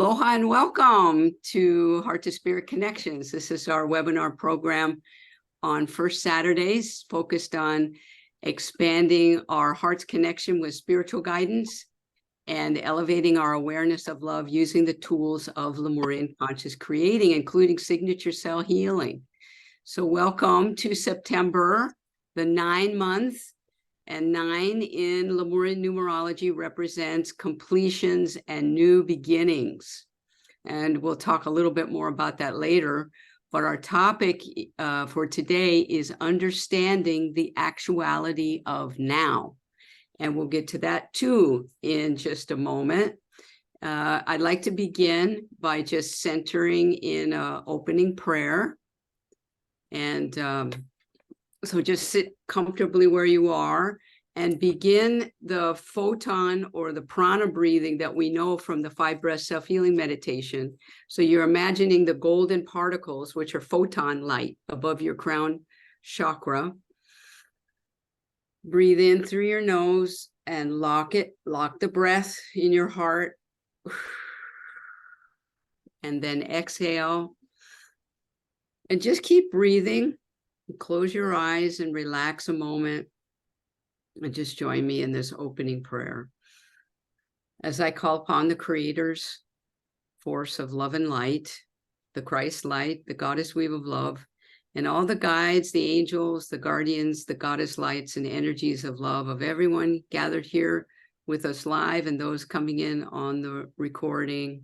Aloha and welcome to Heart to Spirit Connections. This is our webinar program on first Saturdays focused on expanding our heart's connection with spiritual guidance and elevating our awareness of love using the tools of Lemurian conscious creating, including signature cell healing. So welcome to September, the 9-month, and 9 in Lemurian numerology represents completions and new beginnings. And we'll talk a little bit more about that later. But our topic for today is understanding the actuality of now. And we'll get to that too in just a moment. I'd like to begin by just centering in an opening prayer. And so just sit comfortably where you are and begin the photon or the prana breathing that we know from the 5 breath self-healing meditation. So you're imagining the golden particles, which are photon light above your crown chakra. Breathe in through your nose and lock the breath in your heart. And then exhale. And just keep breathing. Close your eyes and relax a moment. And just join me in this opening prayer. As I call upon the Creator's force of love and light, the Christ light, the Goddess weave of love, and all the guides, the angels, the guardians, the Goddess lights and energies of love of everyone gathered here with us live and those coming in on the recording,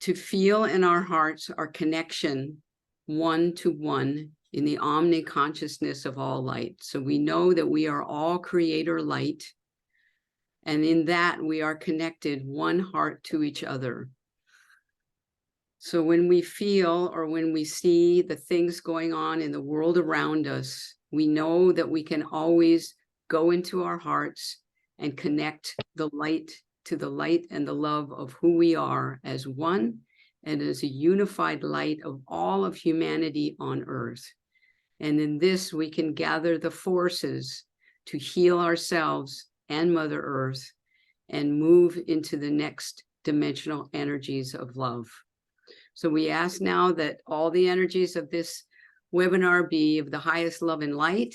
to feel in our hearts our connection one to one in the omni-consciousness of all light. So we know that we are all creator light, and in that we are connected one heart to each other. So when we feel or when we see the things going on in the world around us, we know that we can always go into our hearts and connect the light to the light and the love of who we are as one and as a unified light of all of humanity on earth. And in this, we can gather the forces to heal ourselves and Mother Earth and move into the next dimensional energies of love. So we ask now that all the energies of this webinar be of the highest love and light.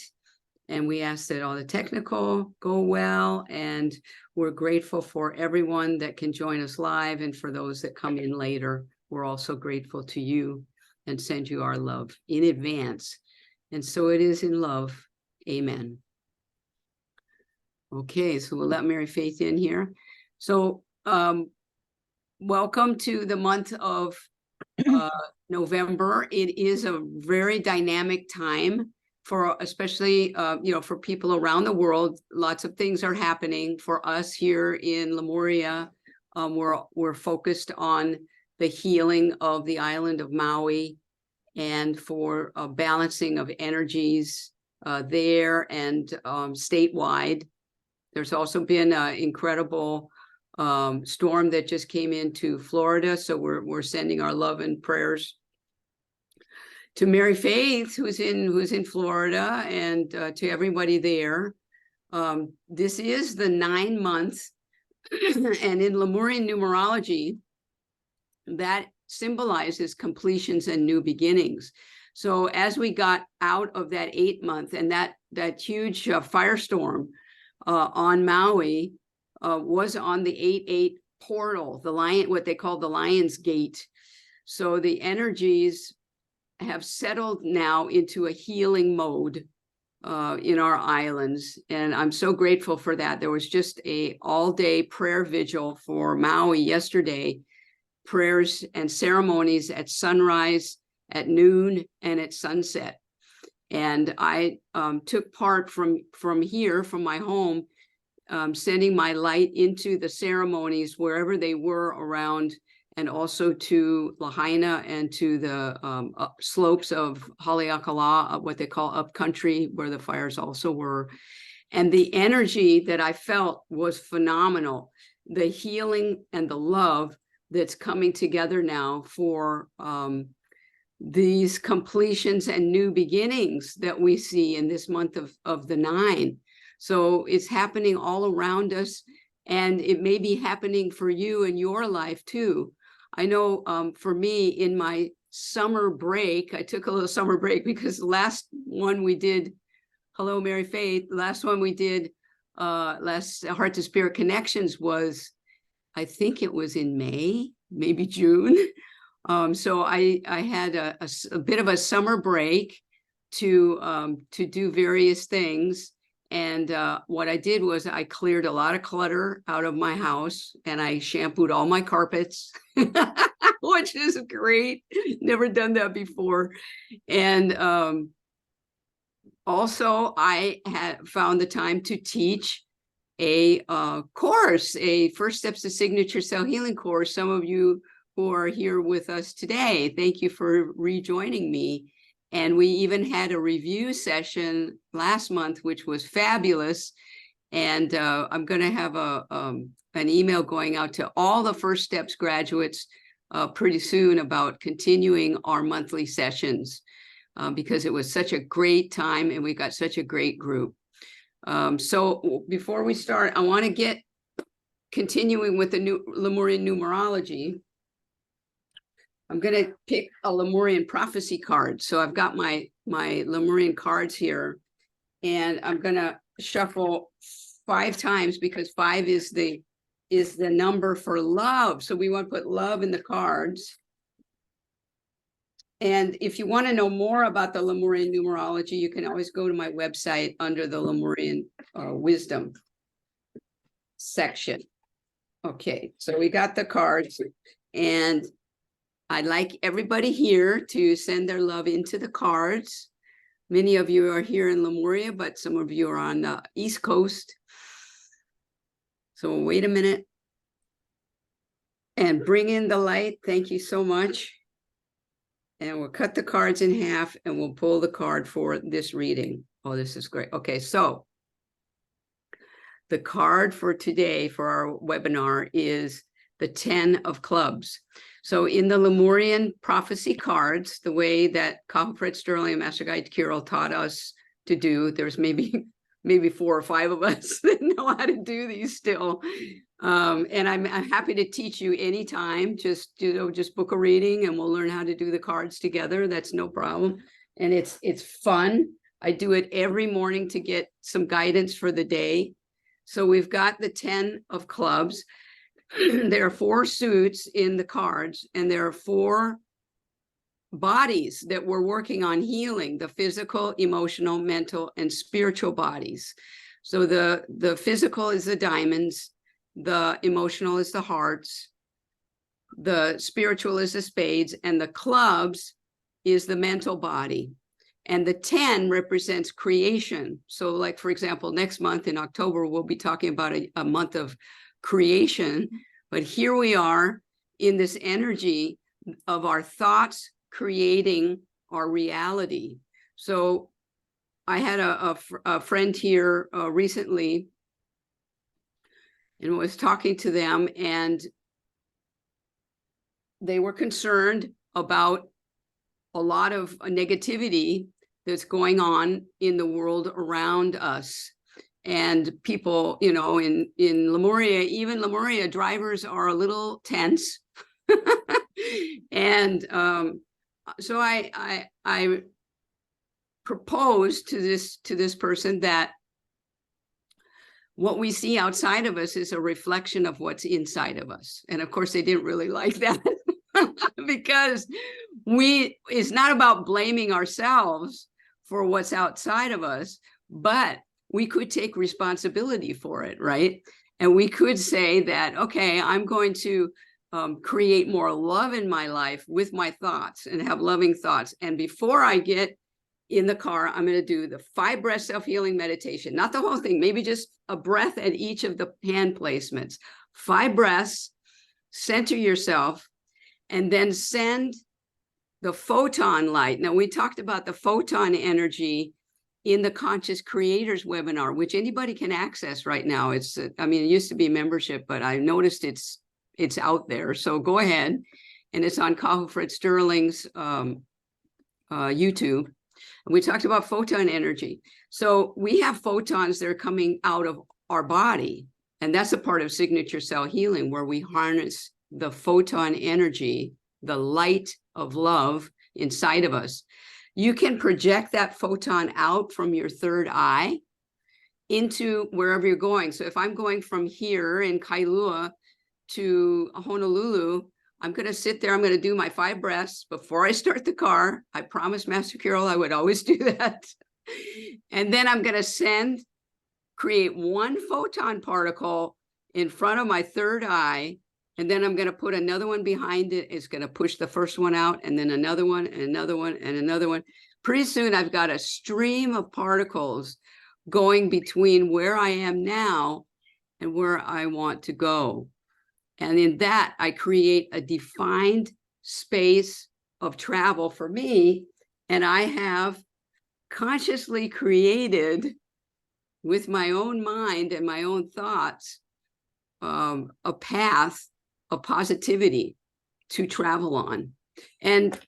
And we ask that all the technical go well. And we're grateful for everyone that can join us live. And for those that come in later, we're also grateful to you and send you our love in advance. And so it is in love. Amen. Okay, so we'll let Mary Faith in here. So welcome to the month of November. It is a very dynamic time for especially, for people around the world. Lots of things are happening. For us here in Lemuria, we're focused on the healing of the island of Maui, and for balancing of energies there and statewide. There's also been an incredible storm that just came into Florida, so we're sending our love and prayers to Mary Faith, who's in Florida, and to everybody there. This is the 9-month, and in Lemurian numerology, that symbolizes completions and new beginnings. So as we got out of that 8-month and that huge firestorm on Maui was on the 8/8 portal, the lion, what they call the Lion's Gate. So the energies have settled now into a healing mode in our islands, and I'm so grateful for that. There was just a all-day prayer vigil for Maui yesterday. Prayers and ceremonies at sunrise, at noon, and at sunset. And I took part from here, from my home, sending my light into the ceremonies wherever they were around, and also to Lahaina and to the slopes of Haleakala, what they call upcountry, where the fires also were. And the energy that I felt was phenomenal. The healing and the love that's coming together now for these completions and new beginnings that we see in this month of the 9. So it's happening all around us, And it may be happening for you in your life too. I know for me, in my summer break, I took a little summer break because the last one we did, hello, Mary Faith, the last one we did, last Heart to Spirit Connections was, I think it was in May, maybe June. So I had a bit of a summer break to do various things. And what I did was I cleared a lot of clutter out of my house, and I shampooed all my carpets, which is great. Never done that before. And also I had found the time to teach a course, a First Steps to Signature Cell Healing course. Some of you who are here with us today, thank you for rejoining me. And we even had a review session last month, which was fabulous. And I'm going to have an email going out to all the First Steps graduates pretty soon about continuing our monthly sessions because it was such a great time and we got such a great group. So before we start, I want to get continuing with the new Lemurian numerology. I'm going to pick a Lemurian prophecy card. So I've got my Lemurian cards here, and I'm going to shuffle 5 times because 5 is the number for love. So we want to put love in the cards. And if you want to know more about the Lemurian numerology, you can always go to my website under the Lemurian wisdom section. Okay, so we got the cards, and I'd like everybody here to send their love into the cards. Many of you are here in Lemuria, but some of you are on the East Coast. So wait a minute. And bring in the light. Thank you so much. And we'll cut the cards in half and we'll pull the card for this reading. Oh, this is great. Okay, so the card for today for our webinar is the 10 of clubs. So in the Lemurian prophecy cards, the way that Fred Sterling and Master Guide Kirael taught us to do, there's maybe 4 or 5 of us that know how to do these still. And I'm happy to teach you anytime. Just book a reading and we'll learn how to do the cards together. That's no problem. And it's fun. I do it every morning to get some guidance for the day. So we've got the 10 of clubs. There are 4 suits in the cards, and there are 4 bodies that we're working on healing: the physical, emotional, mental, and spiritual bodies. So the physical is the diamonds, the emotional is the hearts, the spiritual is the spades, and the clubs is the mental body. And the 10 represents creation. So like, for example, next month in October, we'll be talking about a month of creation, but here we are in this energy of our thoughts creating our reality. So I had a friend here recently and was talking to them, and they were concerned about a lot of negativity that's going on in the world around us. And people, you know, in Lemuria, even Lemuria, drivers are a little tense. And so I proposed to this person that what we see outside of us is a reflection of what's inside of us. And of course, they didn't really like that because it's not about blaming ourselves for what's outside of us, but we could take responsibility for it, right? And we could say that, okay, I'm going to create more love in my life with my thoughts and have loving thoughts. And before I get in the car, I'm going to do the 5 breath self-healing meditation, not the whole thing, maybe just a breath at each of the hand placements. 5 breaths, center yourself, and then send the photon light. Now, we talked about the photon energy in the Conscious Creators webinar, which anybody can access right now. It used to be membership, but I noticed it's out there. So go ahead, and it's on Fred Sterling's YouTube. And we talked about photon energy. So we have photons that are coming out of our body, And that's a part of signature cell healing, where we harness the photon energy, the light of love inside of us. You can project that photon out from your third eye into wherever you're going. So if I'm going from here in Kailua to Honolulu, I'm going to sit there. I'm going to do my 5 breaths before I start the car. I promised Master Kirael I would always do that. And then I'm going to create 1 photon particle in front of my third eye. And then I'm going to put another one behind it. It's going to push the first one out, and then another one, and another one, and another one. Pretty soon I've got a stream of particles going between where I am now and where I want to go. And in that, I create a defined space of travel for me. And I have consciously created, with my own mind and my own thoughts, a path of positivity to travel on. And,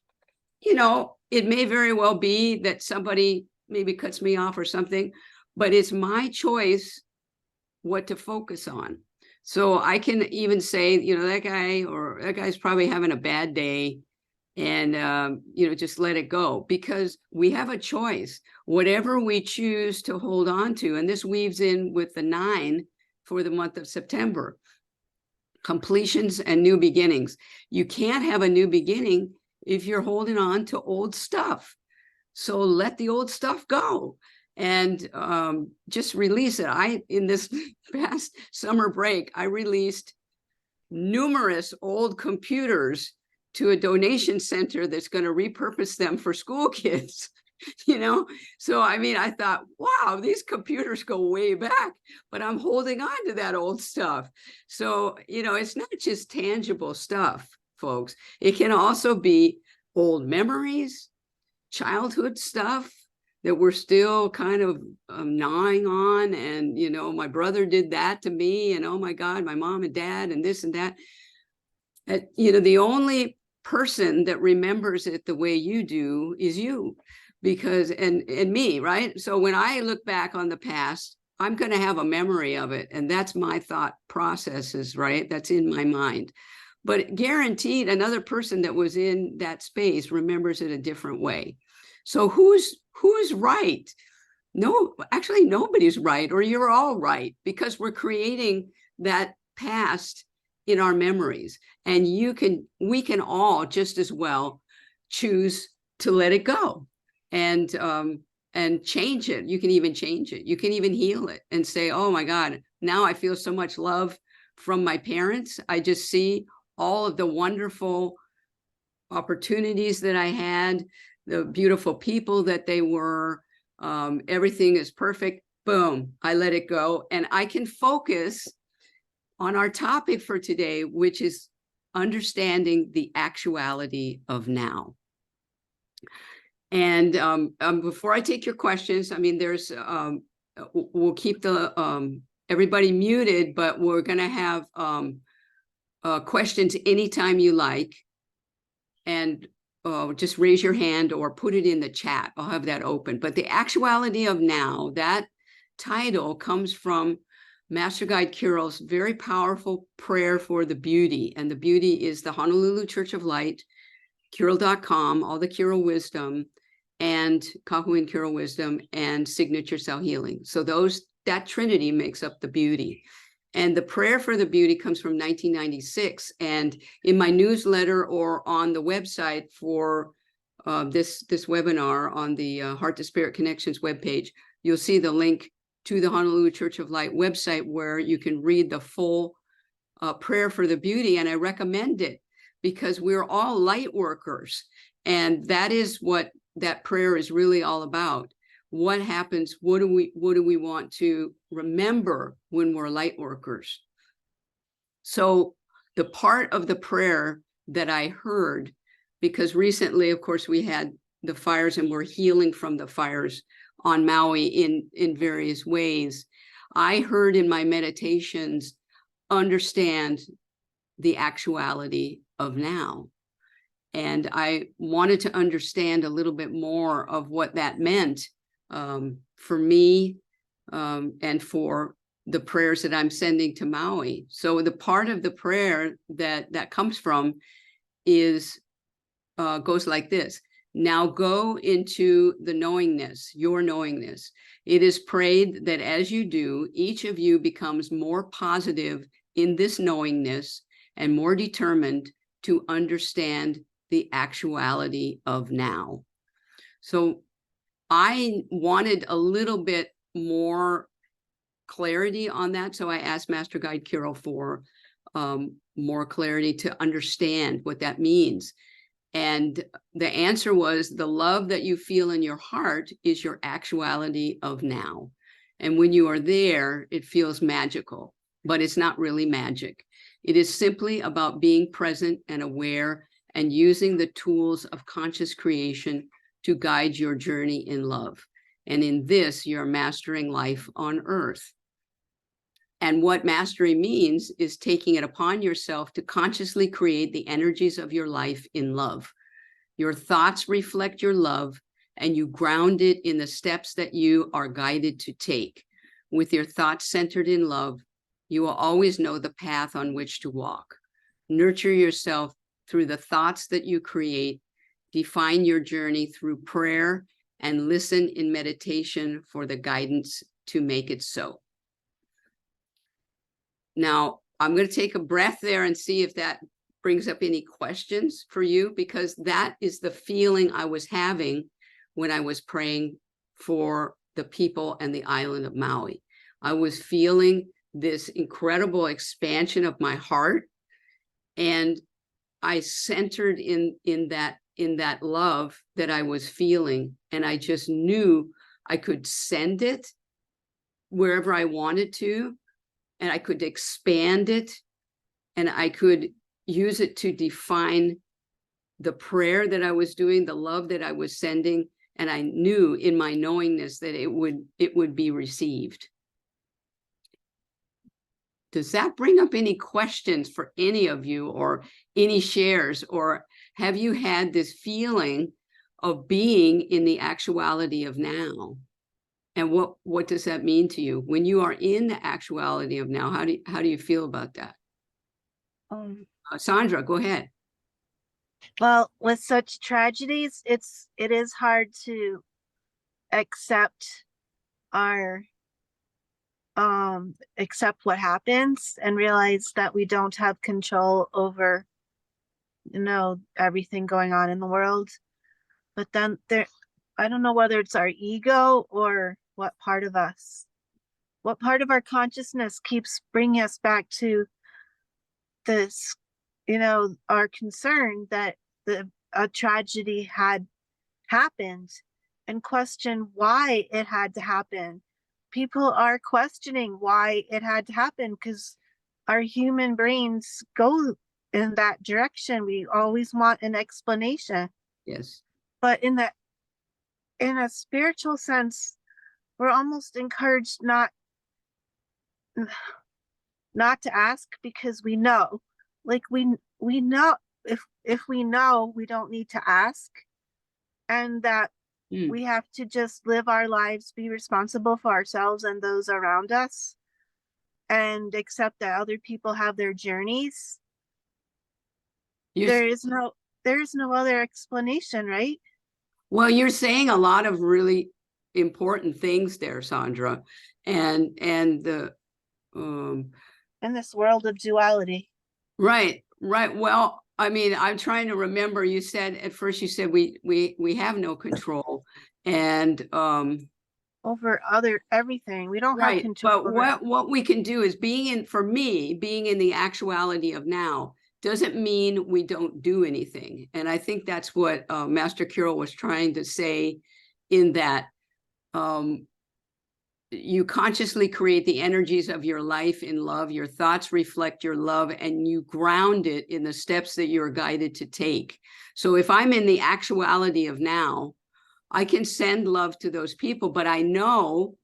you know, it may very well be that somebody maybe cuts me off or something, but it's my choice what to focus on. So I can even say, you know, that guy's probably having a bad day, and, you know, just let it go, because we have a choice. Whatever we choose to hold on to, and this weaves in with the 9 for the month of September, completions and new beginnings. You can't have a new beginning if you're holding on to old stuff. So let the old stuff go and just release it. In this past summer break, I released numerous old computers to a donation center that's going to repurpose them for school kids. You know, so I mean, I thought, wow, these computers go way back, but I'm holding on to that old stuff. So, you know, it's not just tangible stuff, folks. It can also be old memories, childhood stuff that we're still kind of gnawing on. And, you know, my brother did that to me, and oh my God, my mom and dad, and this and that. You know, the only person that remembers it the way you do is you. Because and me, right? So when I look back on the past, I'm going to have a memory of it, and that's my thought processes, right? That's in my mind. But guaranteed, another person that was in that space remembers it a different way. So who's right? No, actually, nobody's right, or you're all right, because we're creating that past in our memories, and we can all just as well choose to let it go. And change it. You can even change it. You can even heal it and say, oh my God, now I feel so much love from my parents. I just see all of the wonderful opportunities that I had, the beautiful people that they were, everything is perfect. Boom, I let it go. And I can focus on our topic for today, which is understanding the actuality of now. And before I take your questions, I mean, we'll keep everybody muted, but we're going to have questions anytime you like. And just raise your hand or put it in the chat. I'll have that open. But the actuality of now, that title comes from Master Guide Kirael's very powerful prayer for the beauty. And the beauty is the Honolulu Church of Light, Kirael.com, all the Kirael wisdom, and Kahuin Kirael wisdom, and signature cell healing. So that trinity makes up the beauty. And the prayer for the beauty comes from 1996. And in my newsletter or on the website for this webinar on the Heart to Spirit Connections webpage, you'll see the link to the Honolulu Church of Light website where you can read the full prayer for the beauty. And I recommend it because we're all light workers. And that is what that prayer is really all about. What happens? What do we want to remember when we're light workers? So the part of the prayer that I heard, because recently, of course, we had the fires and we're healing from the fires on Maui in various ways. I heard in my meditations, understand the actuality of now. And I wanted to understand a little bit more of what that meant for me and for the prayers that I'm sending to Maui. So the part of the prayer that comes from is goes like this. Now go into the knowingness, your knowingness. It is prayed that as you do, each of you becomes more positive in this knowingness and more determined to understand the actuality of now. So I wanted a little bit more clarity on that. So I asked Master Guide Kirael for more clarity to understand what that means. And the answer was the love that you feel in your heart is your actuality of now. And when you are there, it feels magical, but it's not really magic. It is simply about being present and aware and using the tools of conscious creation to guide your journey in love. And in this, you're mastering life on earth. And what mastery means is taking it upon yourself to consciously create the energies of your life in love. Your thoughts reflect your love, and you ground it in the steps that you are guided to take. With your thoughts centered in love, you will always know the path on which to walk. Nurture yourself through the thoughts that you create. Define your journey through prayer and listen in meditation for the guidance to make it so. Now, I'm going to take a breath there and see if that brings up any questions for you, because that is the feeling I was having when I was praying for the people and the island of Maui. I was feeling this incredible expansion of my heart, and I centered in that love that I was feeling, and I just knew I could send it wherever I wanted to, and I could expand it, and I could use it to define the prayer that I was doing, the love that I was sending, and I knew in my knowingness that it would be received. Does that bring up any questions for any of you, or any shares, or have you had this feeling of being in the actuality of now? And what does that mean to you when you are in the actuality of now? How do you feel about that? Sandra, go ahead. Well, with such tragedies, it is hard to accept accept what happens and realize that we don't have control over, everything going on in the world. But then I don't know whether it's our ego or what part of our consciousness keeps bringing us back to this, our concern that a tragedy had happened, and question why it had to happen. People are questioning why it had to happen because our human brains go in that direction. We always want an explanation. Yes. But in a spiritual sense, we're almost encouraged not to ask, because we know, like we know, if we know, we don't need to ask, and that we have to just live our lives, be responsible for ourselves and those around us, and accept that other people have their journeys. There is no other explanation, right? Well, you're saying a lot of really important things there, Sandra, and the in this world of duality. Right. Well, I mean, I'm trying to remember. You said at first, we have no control, and over everything. We don't right. have control. But what we can do is being in the actuality of now doesn't mean we don't do anything. And I think that's what Master Kirael was trying to say, in that you consciously create the energies of your life in love. Your thoughts reflect your love, and you ground it in the steps that you're guided to take. So if I'm in the actuality of now, I can send love to those people, but I know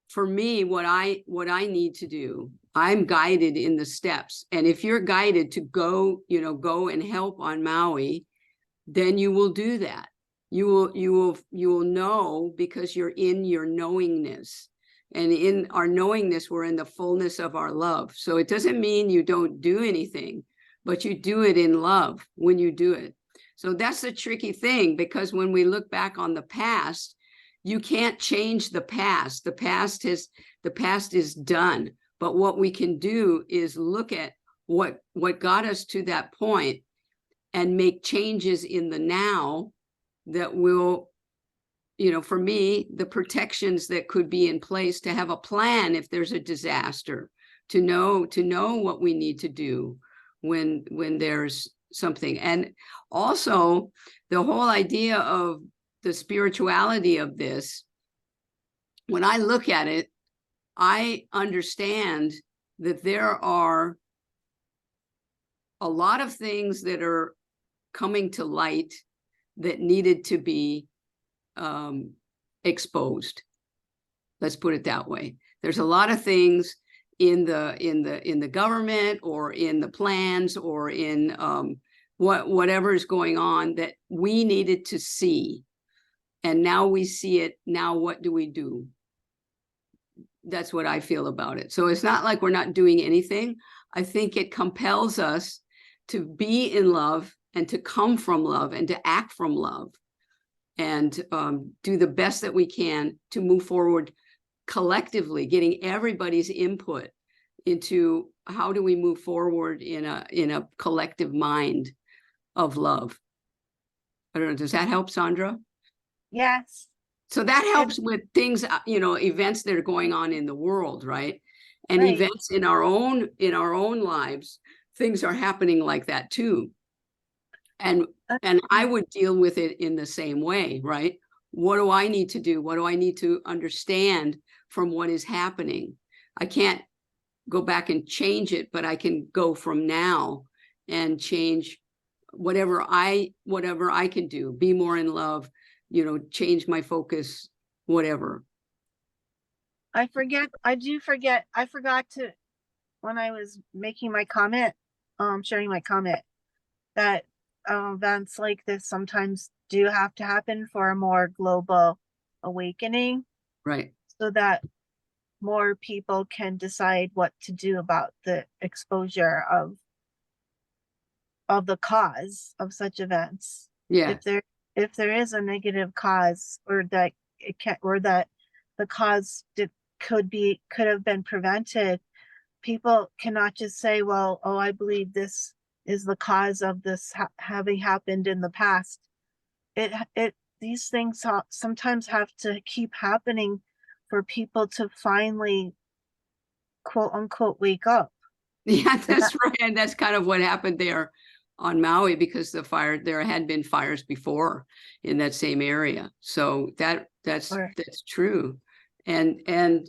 for me what I need to do. I'm guided in the steps. And if you're guided to go and help on Maui, then you will do that. You will know, because you're in your knowingness. And in our knowingness, we're in the fullness of our love. So it doesn't mean you don't do anything, but you do it in love when you do it. So that's the tricky thing, because when we look back on the past, you can't change the past. The past is done. But what we can do is look at what got us to that point and make changes in the now that will, for me, the protections that could be in place to have a plan if there's a disaster, to know what we need to do when there's something. And also the whole idea of the spirituality of this, when I look at it, I understand that there are a lot of things that are coming to light that needed to be exposed. Let's put it that way. There's a lot of things in the government or in the plans or in whatever is going on that we needed to see. And now we see it. Now what do we do? That's what I feel about it. So it's not like we're not doing anything. I think it compels us to be in love and to come from love and to act from love, and do the best that we can to move forward collectively, getting everybody's input into how do we move forward in a collective mind of love. I don't know, does that help, Sandra? Yes. So that helps with things, events that are going on in the world, right? And Right. events in our own lives, things are happening like that too. And I would deal with it in the same way, right? What do I need to do? What do I need to understand from what is happening? I can't go back and change it, but I can go from now and change whatever I can do, be more in love, change my focus, whatever. I forgot to, when I was making my comment, sharing my comment, that events like this sometimes do have to happen for a more global awakening, Right. so that more people can decide what to do about the exposure of the cause of such events. Yeah. If there is a negative cause, or that the cause could have been prevented, people cannot just say, well, oh, I believe this is the cause of this having happened in the past. These things sometimes have to keep happening for people to finally, quote unquote, wake up. Yeah, that's right. And that's kind of what happened there on Maui, because there had been fires before in that same area. So that's true. And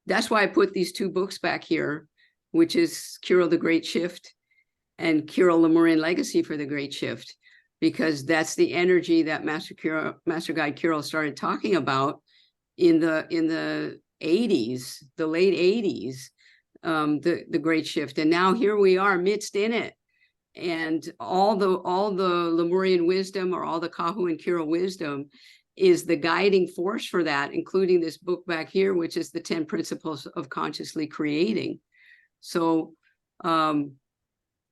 that's why I put these two books back here, which is Kirael the Great Shift and Kirael Lemurian Legacy for the Great Shift, because that's the energy that Master Guide Kirael started talking about in the 80s, the late 80s, the Great Shift. And now here we are midst in it. And all the Lemurian wisdom, or all the Kahu and Kirael wisdom, is the guiding force for that, including this book back here, which is the 10 Principles of Consciously Creating. So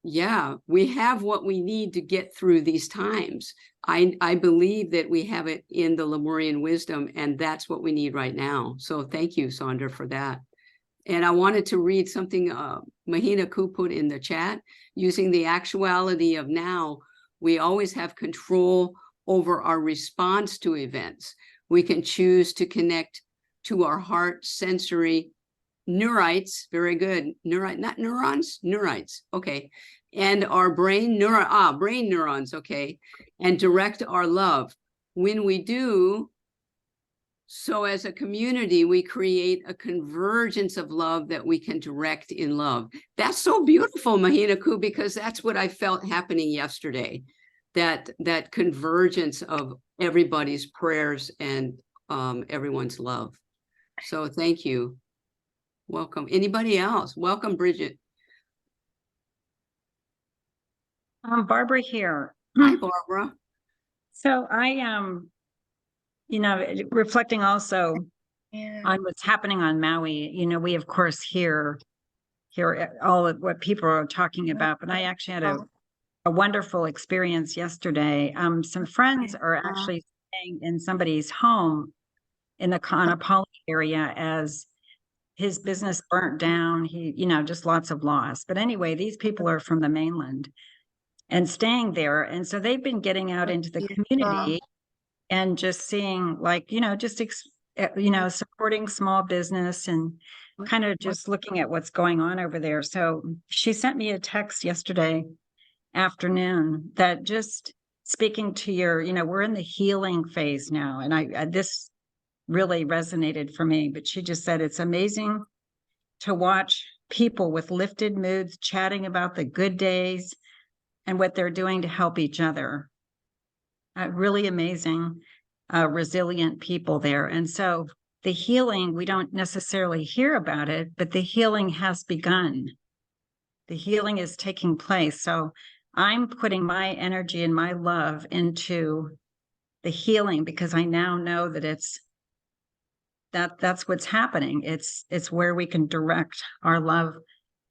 yeah, we have what we need to get through these times. I believe that we have it in the Lemurian wisdom, and that's what we need right now. So thank you, Sandra, for that. And I wanted to read something Mahina Ku put in the chat. Using the actuality of now, we always have control over our response to events. We can choose to connect to our heart sensory neurites, very good, not neurons, neurites, okay, and our brain neurons, okay, and direct our love. When we do so, as a community, we create a convergence of love that we can direct in love. That's so beautiful, Mahina Ku, because that's what I felt happening yesterday, that convergence of everybody's prayers and everyone's love. So thank you. Welcome. Anybody else? Welcome, Bridget. Barbara here. Hi, Barbara. So I reflecting also Yeah. on what's happening on Maui. You know, we of course hear all of what people are talking about, but I actually had a wonderful experience yesterday. Some friends are actually staying in somebody's home in the Kaanapali area as his business burnt down. He, you know, just lots of loss. But anyway, these people are from the mainland and staying there. And so they've been getting out into the community and just seeing, like, you know, just, you know, supporting small business and kind of just looking at what's going on over there. So she sent me a text yesterday afternoon that just speaking to your, you know, we're in the healing phase now. And I this really resonated for me, but she just said, it's amazing to watch people with lifted moods chatting about the good days and what they're doing to help each other. Really amazing, resilient people there. And so the healing, we don't necessarily hear about it, but the healing has begun. The healing is taking place. So I'm putting my energy and my love into the healing because I now know that that's what's happening. It's where we can direct our love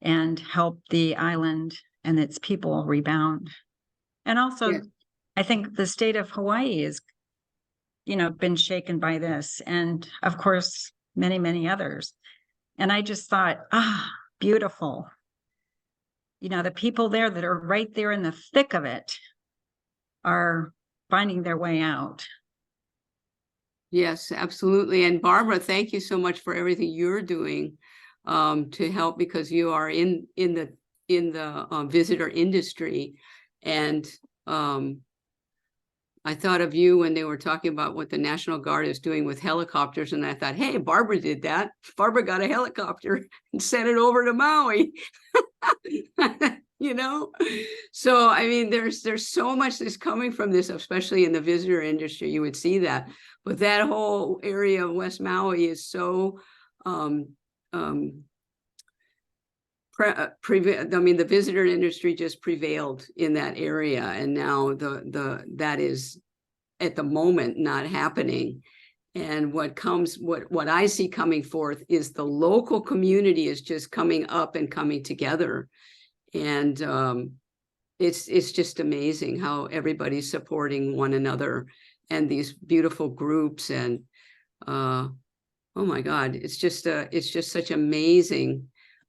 and help the island and its people rebound. And also, Yeah. I think the state of Hawaii is, you know, been shaken by this, and of course, many, many others. And I just thought, beautiful. You know, the people there that are right there in the thick of it are finding their way out. Yes, absolutely. And Barbara, thank you so much for everything you're doing to help, because you are in the visitor industry. And I thought of you when they were talking about what the National Guard is doing with helicopters, and I thought, hey, Barbara did that. Barbara got a helicopter and sent it over to Maui. You know, so I mean, there's so much that's coming from this, especially in the visitor industry. You would see that, but that whole area of West Maui is so I mean, the visitor industry just prevailed in that area, and now that is at the moment not happening. And what I see coming forth is the local community is just coming up and coming together. And it's just amazing how everybody's supporting one another and these beautiful groups. And oh my God, it's just such amazing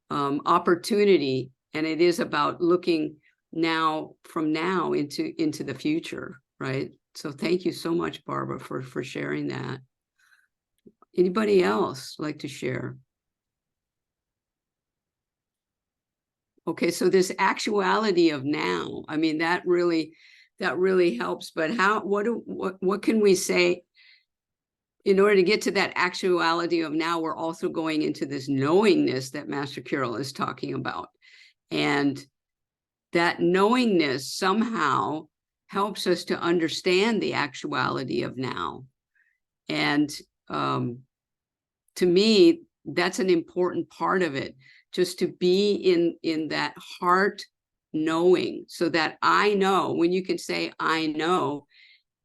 opportunity. And it is about looking from now into the future, right? So thank you so much, Barbara, for sharing that. Anybody else like to share? Okay, so this actuality of now, I mean, that really helps. But what can we say in order to get to that actuality of now? We're also going into this knowingness that Master Kirael is talking about. And that knowingness somehow helps us to understand the actuality of now. And to me, that's an important part of it, just to be in that heart knowing, so that I know. When you can say, I know,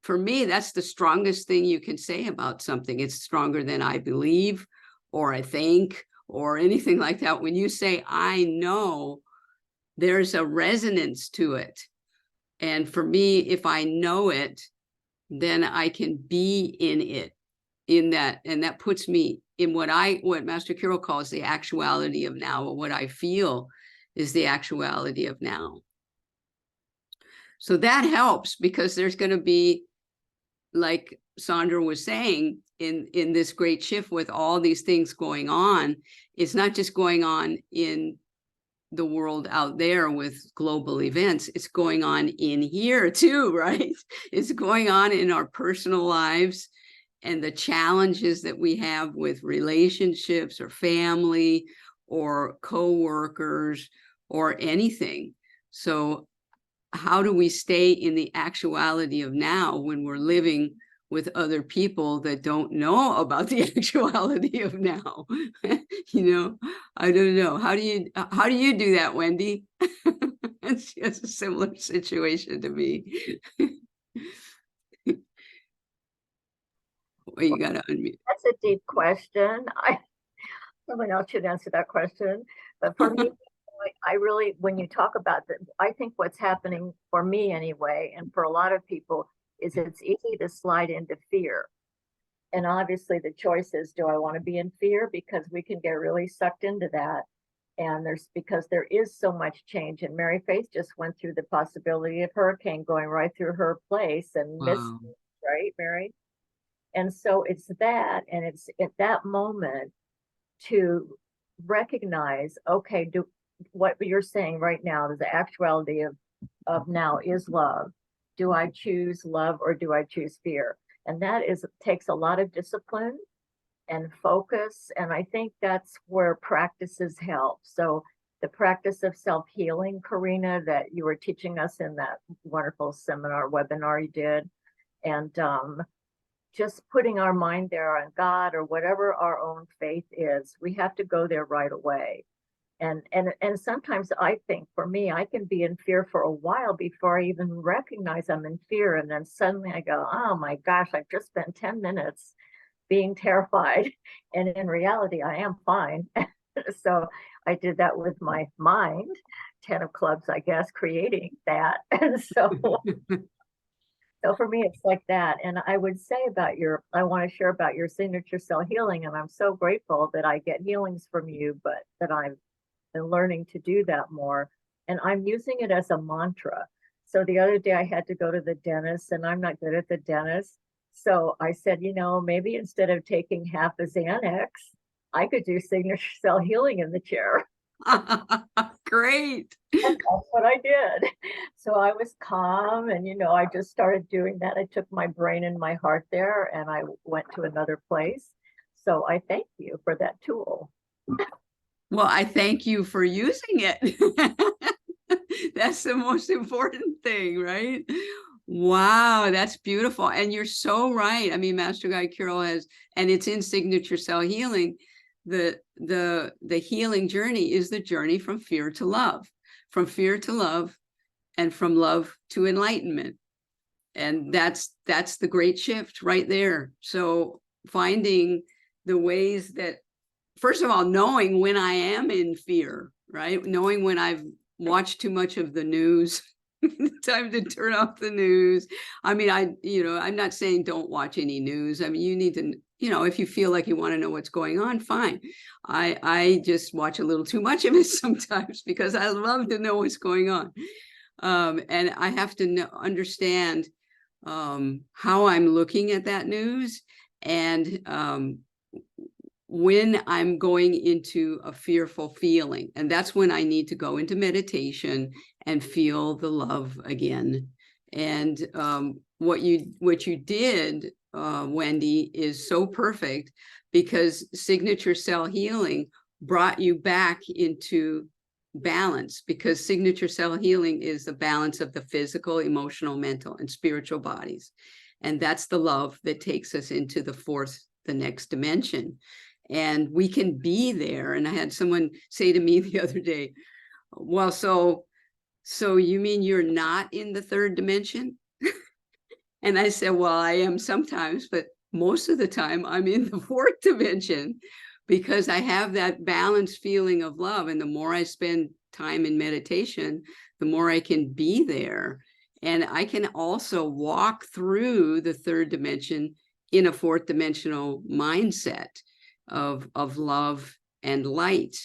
for me, that's the strongest thing you can say about something. It's stronger than I believe or I think or anything like that. When you say, I know, there's a resonance to it. And for me, if I know it, then I can be in it, in that, and that puts me in what Master Kirael calls the actuality of now, or what I feel is the actuality of now. So that helps, because there's going to be, like Sandra was saying, in this great shift with all these things going on, it's not just going on in the world out there with global events, it's going on in here too, right? It's going on in our personal lives, and the challenges that we have with relationships or family or co-workers or anything. So how do we stay in the actuality of now when we're living with other people that don't know about the actuality of now? You know, I don't know. How do you do that, Wendy? It's just a similar situation to me. Well, you gotta unmute. That's a deep question. Someone else should answer that question. But for me, I really, when you talk about that, I think what's happening for me anyway, and for a lot of people, is it's easy to slide into fear. And obviously the choice is, do I want to be in fear? Because we can get really sucked into that. And because there is so much change. And Mary Faith just went through the possibility of hurricane going right through her place and missed, Wow. right, Mary? And so it's that, and it's at that moment to recognize, okay, what you're saying right now, the actuality of now is love. Do I choose love or do I choose fear? And that takes a lot of discipline and focus. And I think that's where practices help. So the practice of self-healing, Karinna, that you were teaching us in that wonderful webinar you did, and just putting our mind there on God or whatever our own faith is, we have to go there right away. And sometimes I think for me, I can be in fear for a while before I even recognize I'm in fear. And then suddenly I go, oh my gosh, I've just spent 10 minutes being terrified. And in reality, I am fine. So I did that with my mind, 10 of clubs, I guess, creating that. And so for me, it's like that. And I would say I want to share about your signature cell healing. And I'm so grateful that I get healings from you, but that I've been learning to do that more. And I'm using it as a mantra. So the other day I had to go to the dentist, and I'm not good at the dentist. So I said, maybe instead of taking half a Xanax, I could do signature cell healing in the chair. Great. And that's what I did. So I was calm, and I just started doing that. I took my brain and my heart there, and I went to another place. So I thank you for that tool. Well, I thank you for using it. That's the most important thing, right? Wow, that's beautiful. And you're so right. I mean, Master Guide Kirael has, and it's in Signature Cell Healing, the healing journey is the journey from fear to love, and from love to enlightenment. And that's the great shift right there. So finding the ways that, first of all, knowing when I am in fear, right? Knowing when I've watched too much of the news, time to turn off the news. I mean, I'm not saying don't watch any news. I mean, you need to, if you feel like you want to know what's going on, fine. I just watch a little too much of it sometimes because I love to know what's going on. And I have to understand how I'm looking at that news, and when I'm going into a fearful feeling. And that's when I need to go into meditation and feel the love again. And what you did, Wendy, is so perfect, because signature cell healing brought you back into balance, because signature cell healing is the balance of the physical, emotional, mental, and spiritual bodies. And that's the love that takes us into the next dimension. And we can be there. And I had someone say to me the other day, well, so you mean you're not in the third dimension? And I said, well, I am sometimes, but most of the time I'm in the fourth dimension, because I have that balanced feeling of love. And the more I spend time in meditation, the more I can be there. And I can also walk through the third dimension in a fourth dimensional mindset of love and light,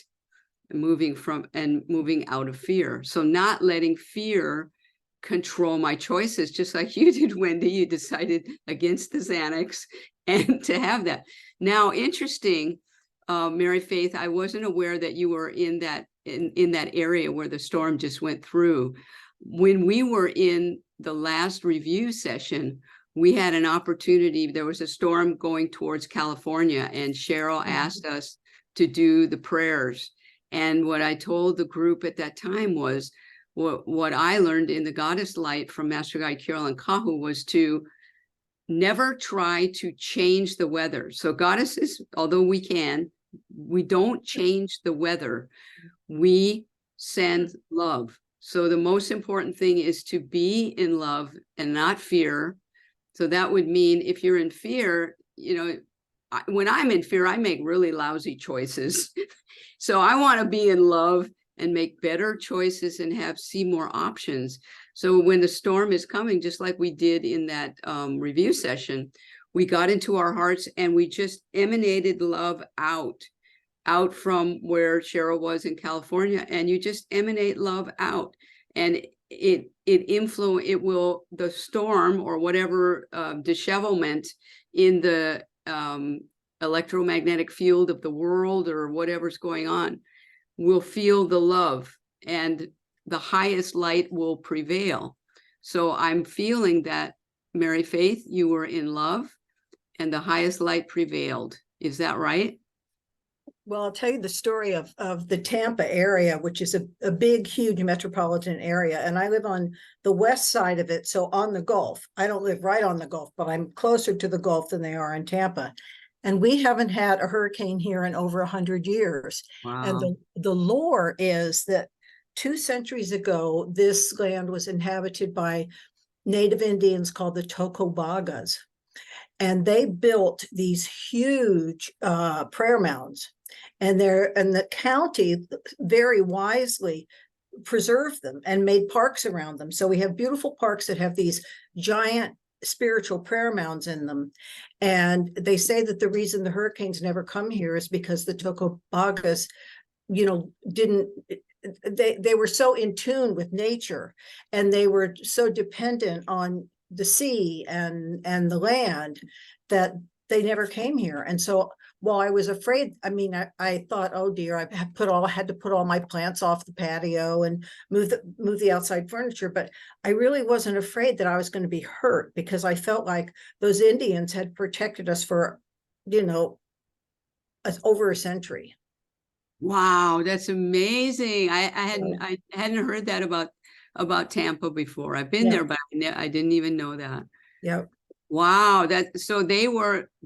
moving out of fear. So not letting fear control my choices, just like you did, Wendy. You decided against the Xanax and to have that. Now, interesting, Mary Faith, I wasn't aware that you were in that area where the storm just went through. When we were in the last review session, we had an opportunity. There was a storm going towards California, and Cheryl asked us to do the prayers. And what I told the group at that time was, what I learned in the Goddess Light from Master Guide Kirael and Kahu was to never try to change the weather. So goddesses, although we don't change the weather. We send love. So the most important thing is to be in love and not fear. So that would mean if you're in fear, when I'm in fear, I make really lousy choices. So I want to be in love and make better choices and see more options. So when the storm is coming, just like we did in that review session, we got into our hearts and we just emanated love out from where Cheryl was in California, and you just emanate love out, and the storm or whatever dishevelment in the electromagnetic field of the world or whatever's going on will feel the love, and the highest light will prevail. So I'm feeling that, Mary Faith, you were in love and the highest light prevailed. Is that right? Well, I'll tell you the story of the Tampa area, which is a big, huge metropolitan area. And I live on the west side of it, so on the Gulf. I don't live right on the Gulf, but I'm closer to the Gulf than they are in Tampa. And we haven't had a hurricane here in over 100 years. Wow. And the lore is that 2 centuries ago, this land was inhabited by Native Indians called the Tocobagas. And they built these huge prayer mounds. And the county very wisely preserved them and made parks around them. So we have beautiful parks that have these giant spiritual prayer mounds in them. And they say that the reason the hurricanes never come here is because the Tocobagas, they were so in tune with nature, and they were so dependent on the sea and the land that they never came here. And so while I was afraid, I thought, oh dear, I had to put all my plants off the patio and move the outside furniture. But I really wasn't afraid that I was going to be hurt, because I felt like those Indians had protected us for, over a century. Wow, that's amazing. I hadn't heard that about Tampa before. I've been there, but I didn't even know that. Yep. Wow, so the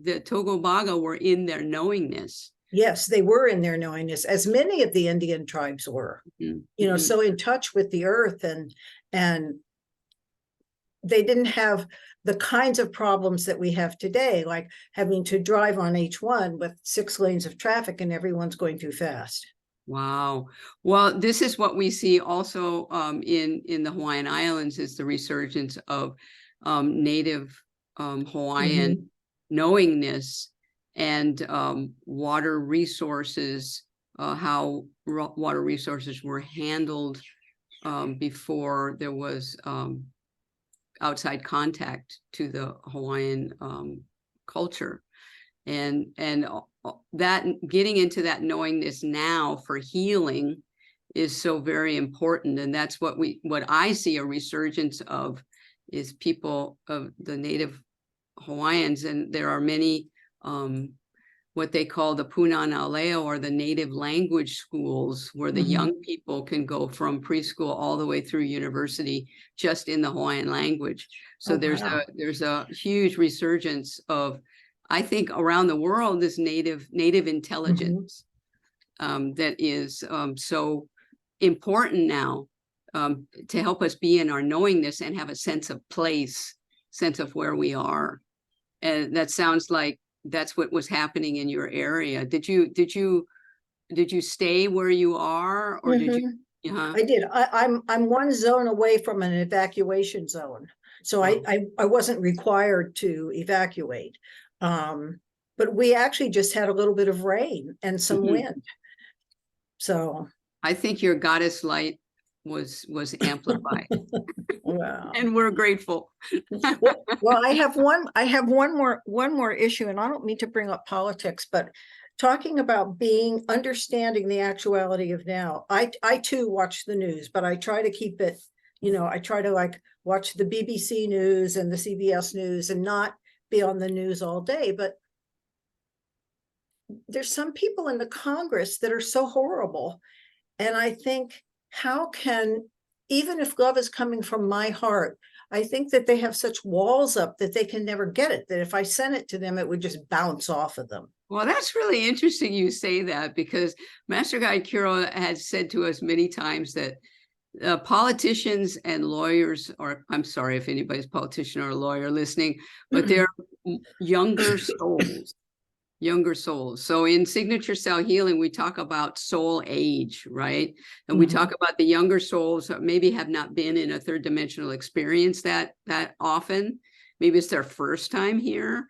Tocobaga were in their knowingness. Yes, they were in their knowingness, as many of the Indian tribes were, so in touch with the earth, and they didn't have the kinds of problems that we have today, like having to drive on H1 with 6 lanes of traffic and everyone's going too fast. Wow. Well, this is what we see also in the Hawaiian Islands, is the resurgence of native Hawaiian knowingness and water resources, how water resources were handled before there was outside contact to the Hawaiian culture, and that getting into that knowingness now for healing is so very important. And that's what I see a resurgence of, is people of the native Hawaiians. And there are many what they call the Punana Leo, or the native language schools, where the young people can go from preschool all the way through university just in the Hawaiian language. So there's a huge resurgence of, I think, around the world, this native intelligence that is so important now to help us be in our knowingness and have a sense of place, sense of where we are. And that sounds like that's what was happening in your area. Did you stay where you are, or did you? I did. I'm 1 zone away from an evacuation zone, so I wasn't required to evacuate. But we actually just had a little bit of rain and some wind. So I think your goddess light was amplified. Wow. And we're grateful. Well, I have one more issue, and I don't mean to bring up politics, but talking about understanding the actuality of now. I too watch the news, but I try to keep it, I try to watch the BBC news and the CBS news and not be on the news all day. But there's some people in the Congress that are so horrible. And I think, how can, even if love is coming from my heart, I think that they have such walls up that they can never get it, that if I sent it to them, it would just bounce off of them. Well, that's really interesting you say that, because Master Guide Kirael has said to us many times that politicians and lawyers, or I'm sorry if anybody's politician or a lawyer listening, but younger souls. Younger souls. So in signature cell healing, we talk about soul age, right? And we talk about the younger souls that maybe have not been in a third dimensional experience that often. Maybe it's their first time here.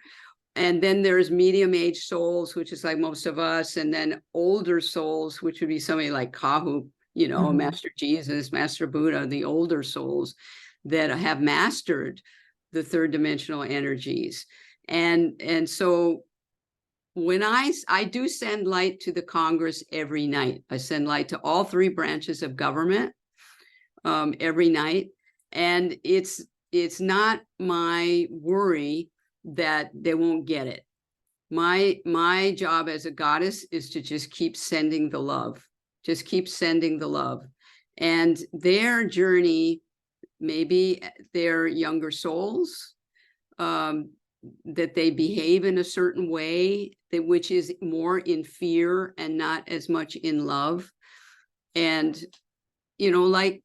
And then there's medium age souls, which is like most of us, and then older souls, which would be somebody like Kahu, you know, Master Jesus, Master Buddha, the older souls that have mastered the third dimensional energies. And so when I do send light to the Congress every night. I send light to all 3 branches of government every night. And it's not my worry that they won't get it. My job as a goddess is to just keep sending the love, just keep sending the love. And their journey, maybe they're younger souls, that they behave in a certain way, that which is more in fear and not as much in love. And, you know, like,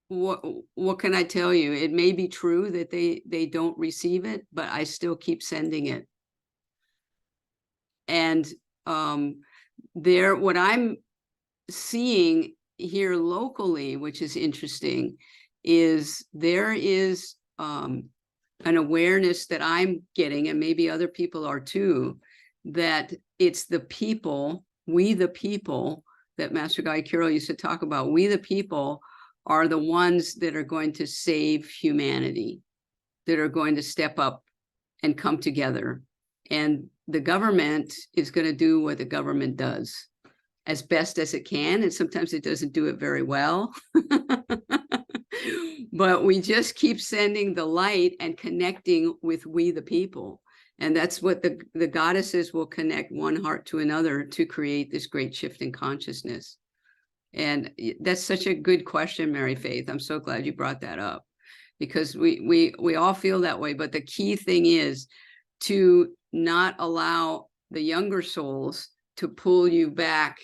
what can I tell you? It may be true that they don't receive it, but I still keep sending it. And what I'm seeing here locally, which is interesting, is there is an awareness that I'm getting, and maybe other people are too, that it's the people, we the people, that Master Guide Kirael used to talk about. We the people are the ones that are going to save humanity, that are going to step up and come together. And the government is going to do what the government does as best as it can. And sometimes it doesn't do it very well. But we just keep sending the light and connecting with we the people. And that's what the goddesses will connect one heart to another to create this great shift in consciousness. And that's such a good question, Mary Faith. I'm so glad you brought that up, because we all feel that way. But the key thing is to not allow the younger souls to pull you back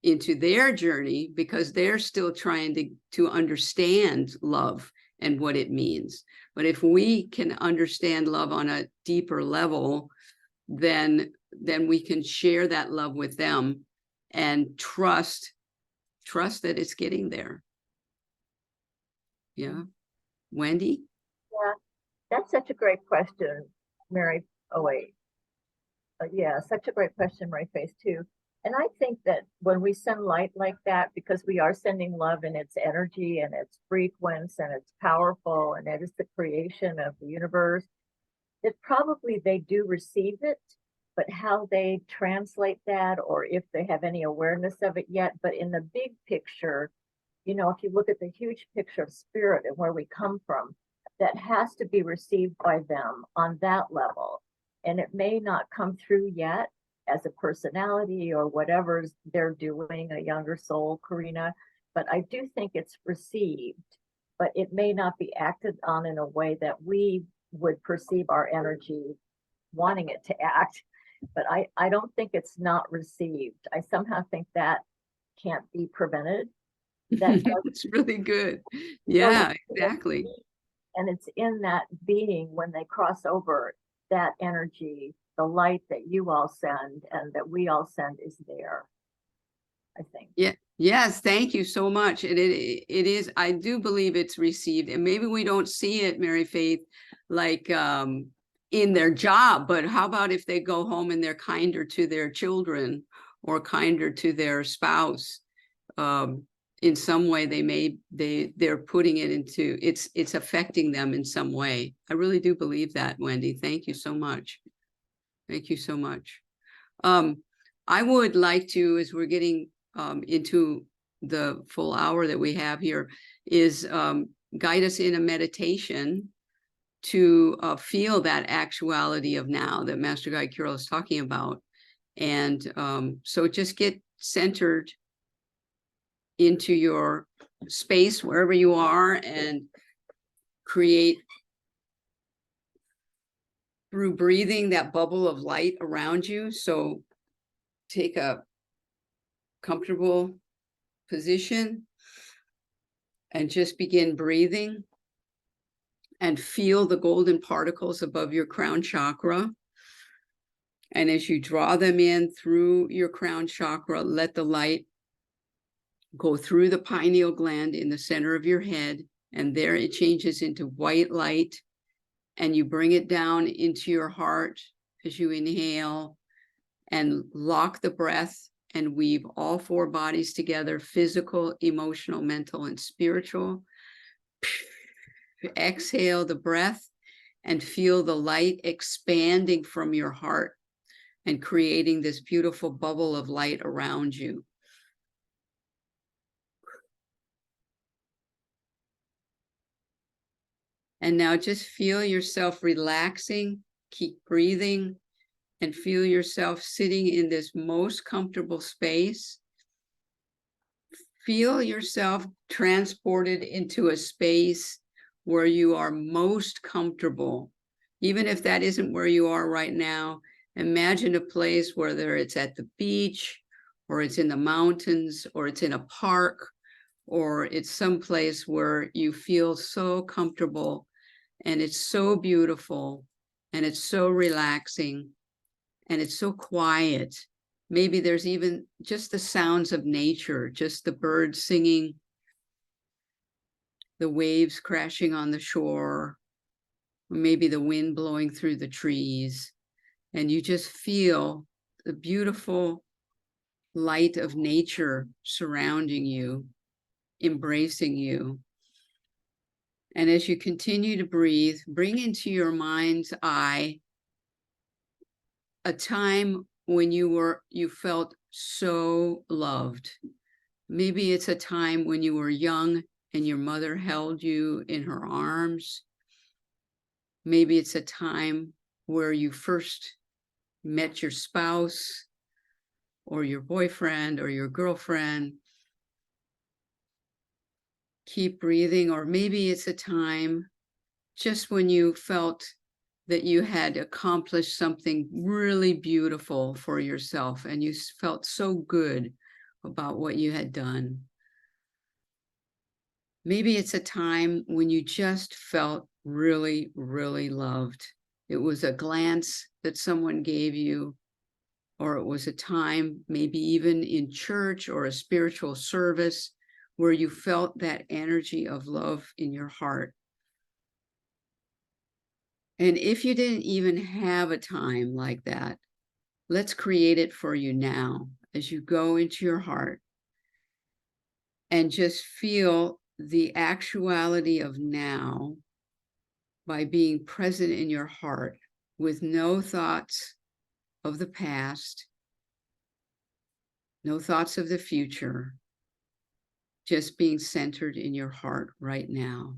into their journey, because they're still trying to understand love and what it means. But if we can understand love on a deeper level, then we can share that love with them and trust that it's getting there. Yeah. Wendy? Yeah, that's such a great question, Mary. Oh, wait. Yeah, such a great question, Mary Face, too. And I think that when we send light like that, because we are sending love in its energy and its frequency, and it's powerful, and it is the creation of the universe, that probably they do receive it, but how they translate that, or if they have any awareness of it yet. But in the big picture, you know, if you look at the huge picture of spirit and where we come from, that has to be received by them on that level. And it may not come through yet as a personality or whatever they're doing, a younger soul, Karinna, but I do think it's received, but it may not be acted on in a way that we would perceive our energy wanting it to act. But I don't think it's not received. I somehow think that can't be prevented. That's really good. Yeah, exactly. And it's in that being, when they cross over, that energy, the light that you all send and that we all send is there, I think. Yeah. Yes. Thank you so much. And it is, I do believe it's received, and maybe we don't see it, Mary Faith, like in their job, but how about if they go home and they're kinder to their children or kinder to their spouse? In some way, they're putting it into, it's affecting them in some way. I really do believe that, Wendy. Thank you so much. Thank you so much. I would like to, as we're getting into the full hour that we have here, is guide us in a meditation to feel that actuality of now that Master Guide Kirael is talking about. And so just get centered into your space wherever you are and create, through breathing, that bubble of light around you. So take a comfortable position and just begin breathing. and feel the golden particles above your crown chakra. And as you draw them in through your crown chakra, let the light go through the pineal gland in the center of your head. And there it changes into white light. And you bring it down into your heart as you inhale and lock the breath and weave all four bodies together: physical, emotional, mental, and spiritual. Exhale the breath and feel the light expanding from your heart and creating this beautiful bubble of light around you. And now just feel yourself relaxing, keep breathing, and feel yourself sitting in this most comfortable space. Feel yourself transported into a space where you are most comfortable. Even if that isn't where you are right now, imagine a place, whether it's at the beach, or it's in the mountains, or it's in a park, or it's someplace where you feel so comfortable and it's so beautiful and it's so relaxing and it's so quiet. Maybe there's even just the sounds of nature, just the birds singing, the waves crashing on the shore, or maybe the wind blowing through the trees. And you just feel the beautiful light of nature surrounding you, embracing you. And as you continue to breathe, bring into your mind's eye a time when you felt so loved. Maybe it's a time when you were young and your mother held you in her arms. Maybe it's a time where you first met your spouse or your boyfriend or your girlfriend. Keep breathing. Or maybe it's a time just when you felt that you had accomplished something really beautiful for yourself and you felt so good about what you had done. Maybe it's a time when you just felt really, really loved. It was a glance that someone gave you, or it was a time, maybe even in church or a spiritual service, where you felt that energy of love in your heart. And if you didn't even have a time like that, let's create it for you now as you go into your heart and just feel the actuality of now by being present in your heart with no thoughts of the past, no thoughts of the future, just being centered in your heart right now.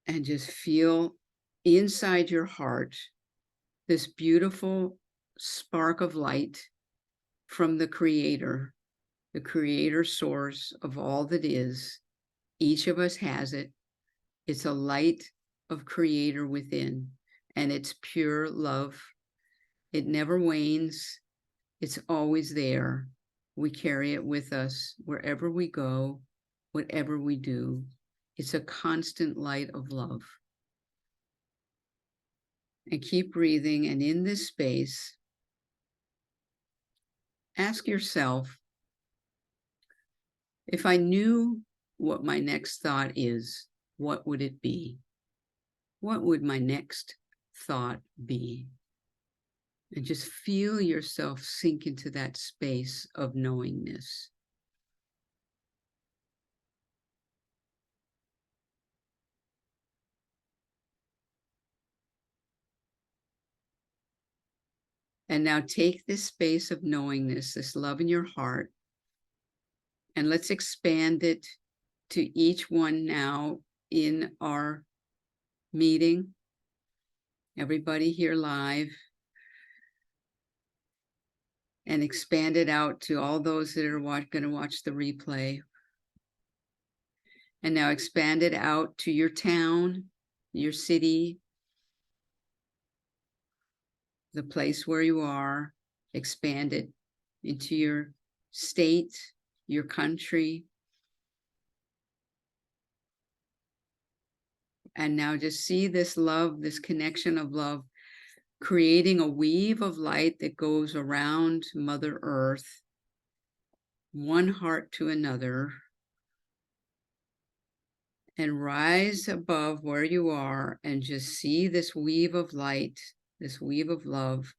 And just feel inside your heart this beautiful spark of light from the creator source of all that is. Each of us has it. It's a light of creator within, and it's pure love. It never wanes. It's always there. We carry it with us wherever we go, whatever we do. It's a constant light of love. And keep breathing. And in this space, ask yourself, if I knew what my next thought is, what would it be? What would my next thought be? And just feel yourself sink into that space of knowingness. And now take this space of knowingness, this love in your heart, and let's expand it to each one now in our meeting. Everybody here live. And expand it out to all those that are going to watch the replay. And now expand it out to your town, your city, the place where you are. Expand it into your state, your country. And now just see this love, this connection of love, creating a weave of light that goes around Mother Earth, one heart to another, and rise above where you are and just see this weave of light, this weave of love,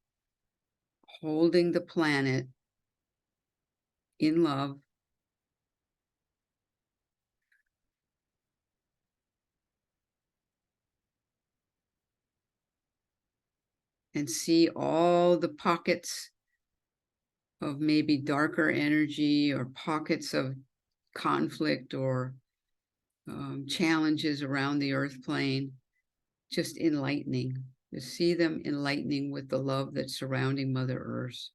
holding the planet in love. And see all the pockets of maybe darker energy or pockets of conflict or challenges around the earth plane, just enlightening. To see them enlightening with the love that's surrounding Mother Earth.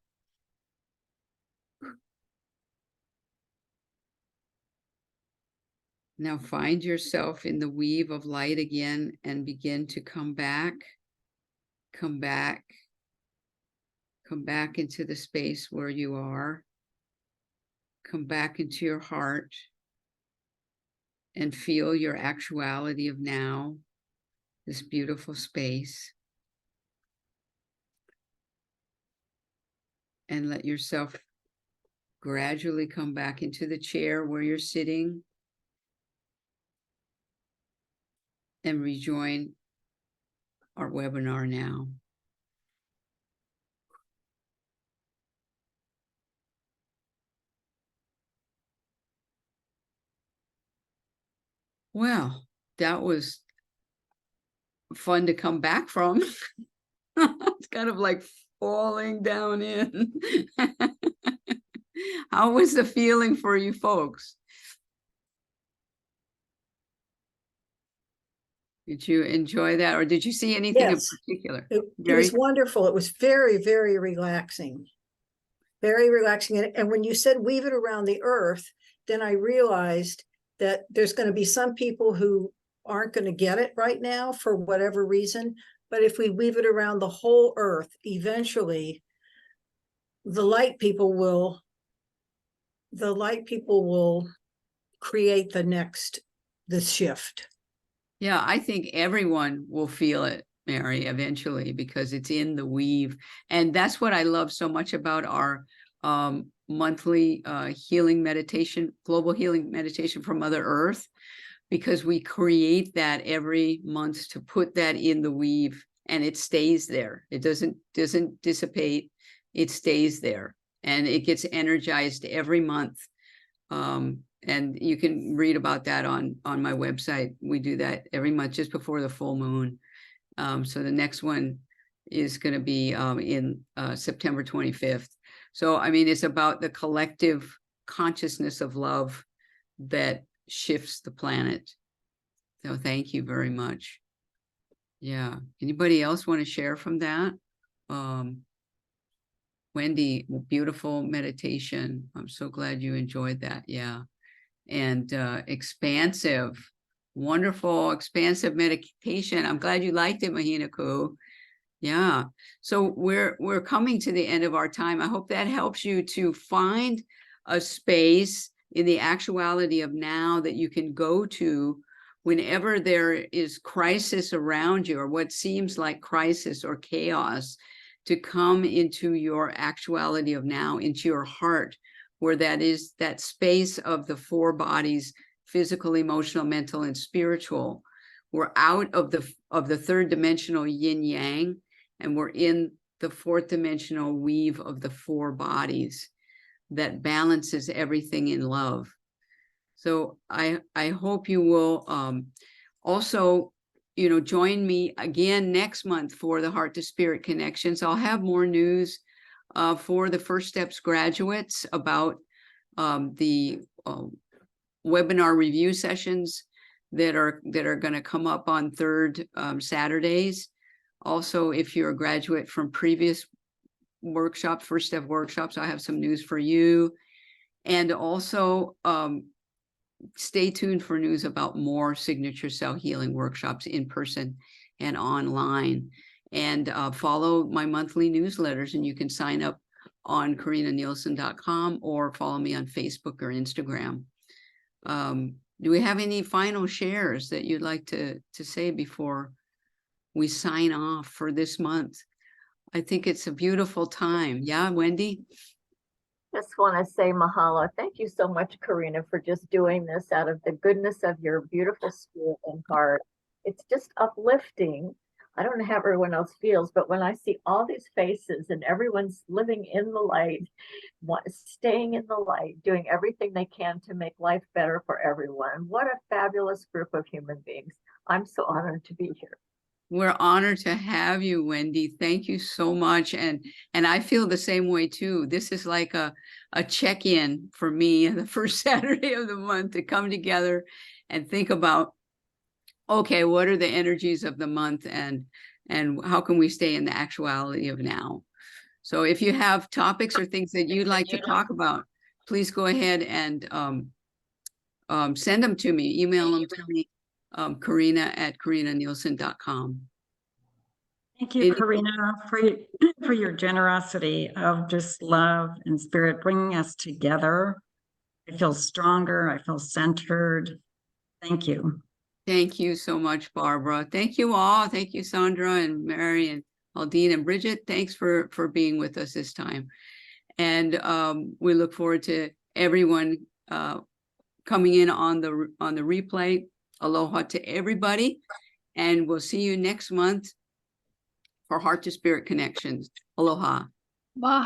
Now find yourself in the weave of light again and begin to come back into the space where you are. Come back into your heart and feel your actuality of now, this beautiful space. And let yourself gradually come back into the chair where you're sitting and rejoin our webinar now. Well, that was fun to come back from. It's kind of like falling down in. How was the feeling for you folks? Did you enjoy that, or did you see anything in Yes. particular? It was wonderful. It was very, very relaxing. Very relaxing. And when you said weave it around the earth, then I realized that there's going to be some people who aren't going to get it right now for whatever reason. But if we weave it around the whole earth, eventually the light people will create this shift. Yeah, I think everyone will feel it, Mary, eventually, because it's in the weave. And that's what I love so much about our monthly healing meditation, global healing meditation for Mother Earth, because we create that every month to put that in the weave, and it stays there. It doesn't dissipate. It stays there, and it gets energized every month. And you can read about that on my website. We do that every month just before the full moon. So the next one is going to be in September 25th. So, I mean, it's about the collective consciousness of love that shifts the planet. So thank you very much. Yeah. Anybody else want to share from that? Wendy, beautiful meditation. I'm so glad you enjoyed that. Yeah. And expansive, wonderful, expansive meditation. I'm glad you liked it, Mahina-ku. Yeah. So we're coming to the end of our time. I hope that helps you to find a space in the actuality of now that you can go to whenever there is crisis around you, or what seems like crisis or chaos, to come into your actuality of now, into your heart, where that is that space of the four bodies, physical, emotional, mental, and spiritual. We're out of the third dimensional yin yang, and we're in the fourth dimensional weave of the four bodies that balances everything in love. So I hope you will also, join me again next month for the Heart to Spirit Connections. I'll have more news for the First Steps graduates about the webinar review sessions that are going to come up on third Saturdays. Also, if you're a graduate from previous workshops, First Step workshops, I have some news for you. And also stay tuned for news about more signature cell healing workshops in person and online. And follow my monthly newsletters, and you can sign up on KarinnaNielsen.com or follow me on Facebook or Instagram. do we have any final shares that you'd like to say before we sign off for this month? I think it's a beautiful time. Yeah, Wendy? Just want to say mahalo. Thank you so much, Karinna, for just doing this out of the goodness of your beautiful spirit and heart. It's just uplifting. I don't know how everyone else feels, but when I see all these faces and everyone's living in the light, staying in the light, doing everything they can to make life better for everyone, what a fabulous group of human beings. I'm so honored to be here. We're honored to have you, Wendy. Thank you so much. And I feel the same way too. This is like a check-in for me the first Saturday of the month to come together and think about, okay, what are the energies of the month and how can we stay in the actuality of now? So if you have topics or things that you'd like to talk about, please go ahead and send them to me, email them to me. Karinna at KarinnaNielsen.com. Thank you, Karinna, for your generosity of just love and spirit, bringing us together. I feel stronger. I feel centered. Thank you. Thank you so much, Barbara. Thank you all. Thank you, Sandra and Mary and Aldine and Bridget. Thanks for being with us this time. And we look forward to everyone coming in on the replay. Aloha to everybody, and we'll see you next month for Heart to Spirit Connections. Aloha. Bye.